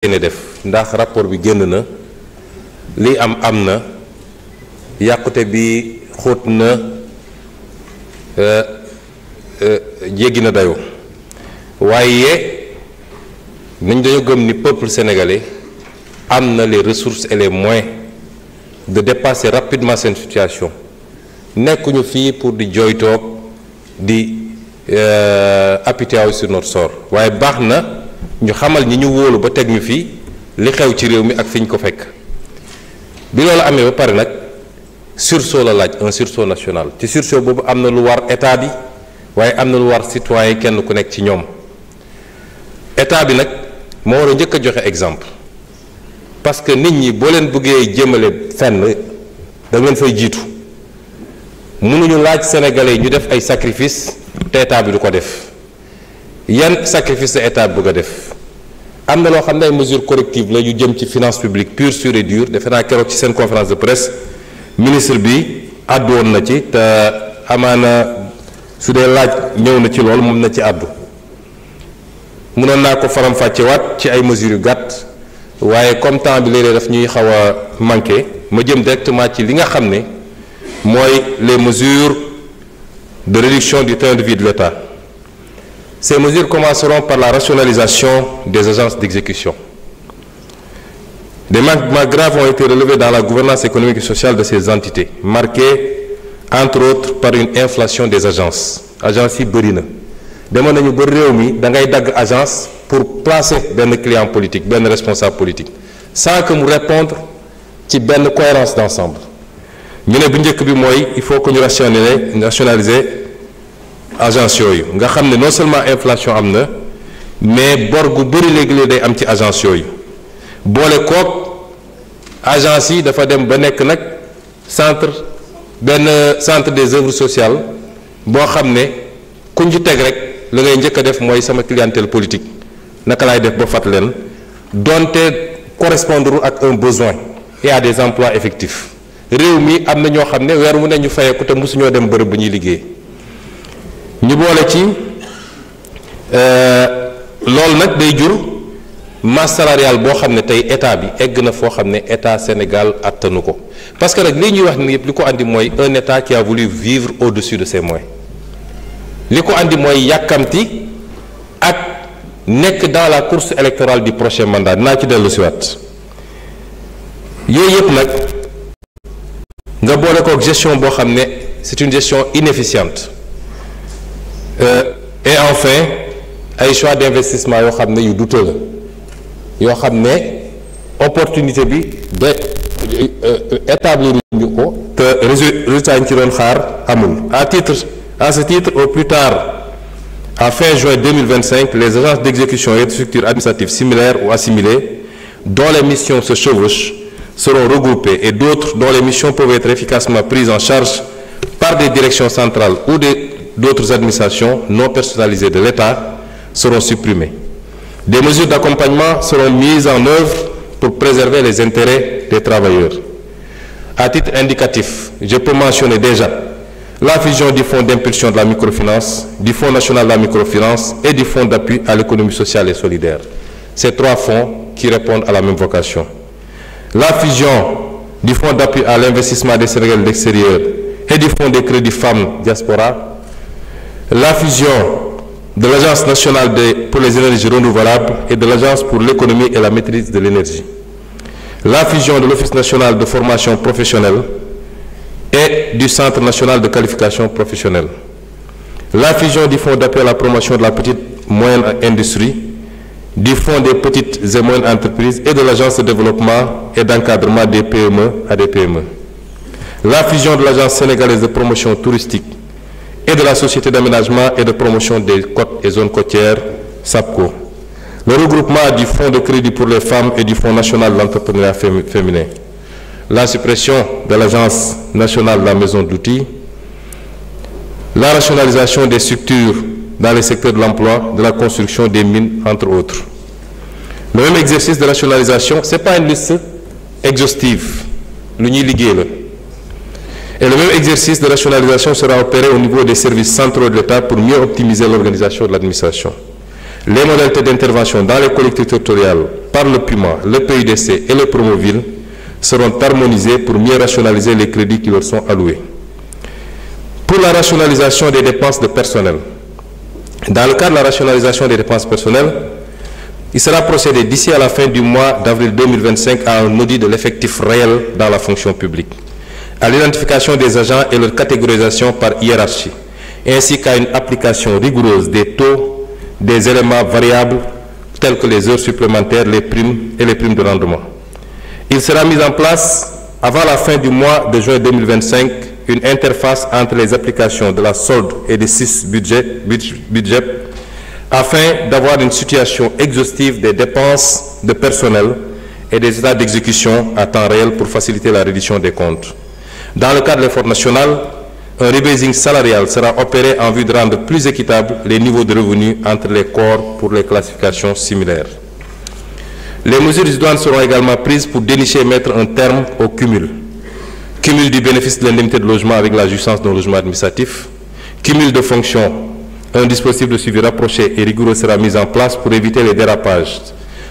ne def ndax rapport bi génn na li am na yàqute bi xóot na jéggi na dayoo waaye nañ dañoo gëm ni peuple sénégalais am na les ressources et les moyens de dépasser rapidement cette situation nekkuñu fii pour di jooytoog di apitoyer sur notre sort waaye baax na ñu xamal ñi ñu wóolu ba teg ñu fii li xew ci réew mi ak fi ñu ko fekk bi loolu amee ba pare nag sursaut la laaj un sursaut national ci sursaut boobu am na lu war état bi waaye am na lu war citoyen kenn ku nekk ci ñoom état bi nag moo war a njëkk a joxe exemple parce que nit ñi boo leen bëggee jëmale fenn da ngeen fay jiitu mënuñu laaj sénégalais ñu def ay sacrifice te état bi du ko def yan sacrifice la état bi bëgg a def am na loo xam ne ay mesures correctives la yu jëm ci finance publique pure sûre et dure defe naa keroog ci seen conférence de presse ministre bi àddu woon na ci te amaana su dee laaj ñëw na ci loolu moom na ci àddu mënoon naa ko faram-fàccewaat ci ay mesures yu gàtt waaye comme temps bi léeg-léeg daf ñuy xaw a manqué ma jëm directement ci li nga xam ne mooy les mesures de réduction du train de vie de l'État. Ces mesures commenceront par la rationalisation des agences d'exécution. Des manquements graves ont été relevés dans la gouvernance économique et sociale de ces entités, marquées entre autres par une inflation des agences. Agences yi bëri na demoon nañu ba réew mi da ngay dagg agence pour placer benn client politique benn responsable politique sans que mu répondre ci benn cohérence d'ensemble ñu ne bu njëkk bi mooy il faut que ñu rationaliser agence yooyu nga xam ne non seulement inflation am na mais bor gu bëri léegi day am ci agence yooyu boole kook agence yi dafa dem ba nekk nag centre des œuvres sociales boo xam ne kuñ ci teg rek la ngay njëkk a def mooy sama clientèle politique naka laay def ba fat leen donte correspondre ak un besoin et à des emplois effectifs réew mi am na ñoo xam ne weer mu ne ñu fayeeku te mosuñoo dem bërëb bu ñuy liggéey ñu boole ci loolu nag day jur masse salariale boo xam ne tey état bi egg na foo xam ne état Sénégal attanu ko parce que nag lii ñuy wax ni yëpp li ko andi mooy un état qui a voulu vivre au-dessus de ses moyens li ko andi mooy yàkkamti ak nekk dans la course électorale du prochain mandat dinaa ci dellu siwaat yooyu yëpp nag nga boole kook gestion boo xam ne c'est une gestion inefficiente et enfin ay choix d'investissement yoo xam ne yu douteux la yoo xam ne opportunité bi ba établir ñu ko te résultat yi ñu ci doon xaar amul à ce titre au plus tard à fin juin 2025 les agences d'exécution et de structures administratives similaires ou assimilées dont les missions se chevauchent seront regroupées et d'autres dont les missions peuvent être efficacement prises en charge par des directions centrales ou d'autres administrations non personnalisées de l'État seront supprimées. Des mesures d'accompagnement seront mises en œuvre pour préserver les intérêts des travailleurs. À titre indicatif, je peux mentionner déjà la fusion du Fonds d'impulsion de la microfinance, du Fonds national de la microfinance et du Fonds d'appui à l'économie sociale et solidaire. Ces trois fonds qui répondent à la même vocation. La fusion du Fonds d'appui à l'investissement des Sénégalais de l'extérieur et du Fonds des crédits femmes diaspora. La fusion de l'Agence nationale pour les énergies renouvelables et de l'Agence pour l'économie et la maîtrise de l'énergie. La fusion de l'Office national de formation professionnelle et du Centre national de qualification professionnelle. La fusion du Fonds d'appui à la promotion de la petite et moyenne industrie, du Fonds des petites et moyennes entreprises et de l'Agence de développement et d'encadrement des PME à des PME. La fusion de l'Agence sénégalaise de promotion touristique et de la Société d'aménagement et de promotion des côtes et zones côtières, SAPCO. Le regroupement du Fonds de crédit pour les femmes et du Fonds national de l'entrepreneuriat féminin. La suppression de l'Agence nationale de la maison d'outils. La rationalisation des structures dans les secteurs de l'emploi, de la construction, des mines, entre autres. Le même exercice de rationalisation, ce n'est pas une liste exhaustive. L'Union liggéey la. Et le même exercice de rationalisation sera opéré au niveau des services centraux de l'État pour mieux optimiser l'organisation de l'administration. Les modalités d'intervention dans les collectivités territoriales par le PUMA, le PUDC et le Promoville seront harmonisées pour mieux rationaliser les crédits qui leur sont alloués. Pour la rationalisation des dépenses de personnel, dans le cadre de la rationalisation des dépenses personnelles, il sera procédé d'ici à la fin du mois d'avril 2025 à un audit de l'effectif réel dans la fonction publique, à l'identification des agents et leur catégorisation par hiérarchie, ainsi qu'à une application rigoureuse des taux des éléments variables tels que les heures supplémentaires, les primes et les primes de rendement. Il sera mis en place, avant la fin du mois de juin 2025, une interface entre les applications de la solde et des 6 budgets afin d'avoir une situation exhaustive des dépenses de personnel et des états d'exécution à temps réel pour faciliter la reddition des comptes. Dans le cadre de l'effort national, un rebasing salarial sera opéré en vue de rendre plus équitables les niveaux de revenus entre les corps pour les classifications similaires. Les mesures idoines seront également prises pour dénicher et mettre un terme au cumul. Cumul du bénéfice de l'indemnité de logement avec la jouissance d'un logement administratif, cumul de fonctions. Un dispositif de suivi rapproché et rigoureux sera mis en place pour éviter les dérapages.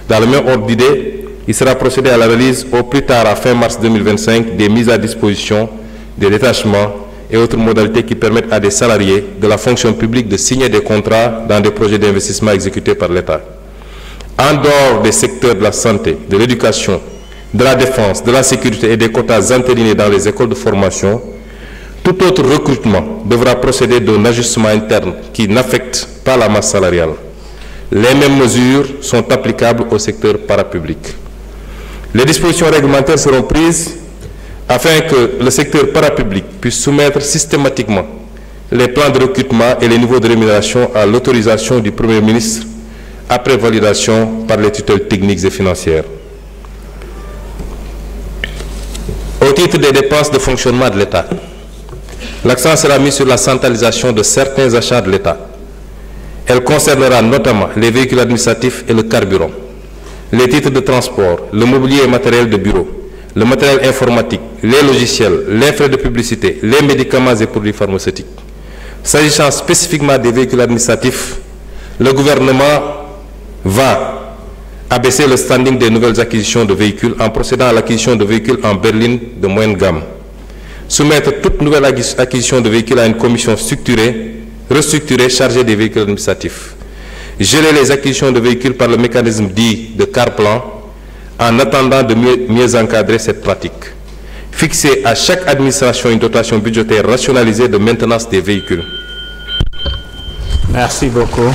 Dans le même ordre d'idée, il sera procédé à la release au plus tard à fin mars 2025 des mises à disposition, des détachements et autres modalités qui permettent à des salariés de la fonction publique de signer des contrats dans des projets d'investissement exécutés par l'État. En dehors des secteurs de la santé, de l'éducation, de la défense, de la sécurité et des quotas entérinés dans les écoles de formation, tout autre recrutement devra procéder d'un ajustement interne qui n'affecte pas la masse salariale. Les mêmes mesures sont applicables au secteur parapublic. Les dispositions réglementaires seront prises afin que le secteur parapublic puisse soumettre systématiquement les plans de recrutement et les niveaux de rémunération à l'autorisation du Premier ministre après validation par les tutelles techniques et financières. Au titre des dépenses de fonctionnement de l'État, l'accent sera mis sur la centralisation de certains achats de l'État. Elle concernera notamment les véhicules administratifs et le carburant, les titres de transport, le mobilier et matériel de bureau, le matériel informatique, les logiciels, les frais de publicité, les médicaments et produits pharmaceutiques. S'agissant spécifiquement des véhicules administratifs, le gouvernement va abaisser le standing des nouvelles acquisitions de véhicules en procédant à l'acquisition de véhicules en berline de moyenne gamme. Soumettre toute nouvelle acquisition de véhicules à une commission restructurée chargée des véhicules administratifs. Gérer les acquisitions de véhicules par le mécanisme dit de car-plan en attendant de mieux encadrer cette pratique. Fixer à chaque administration une dotation budgétaire rationalisée de maintenance des véhicules. Merci beaucoup.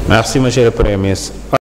Merci, Monsieur le Premier ministre.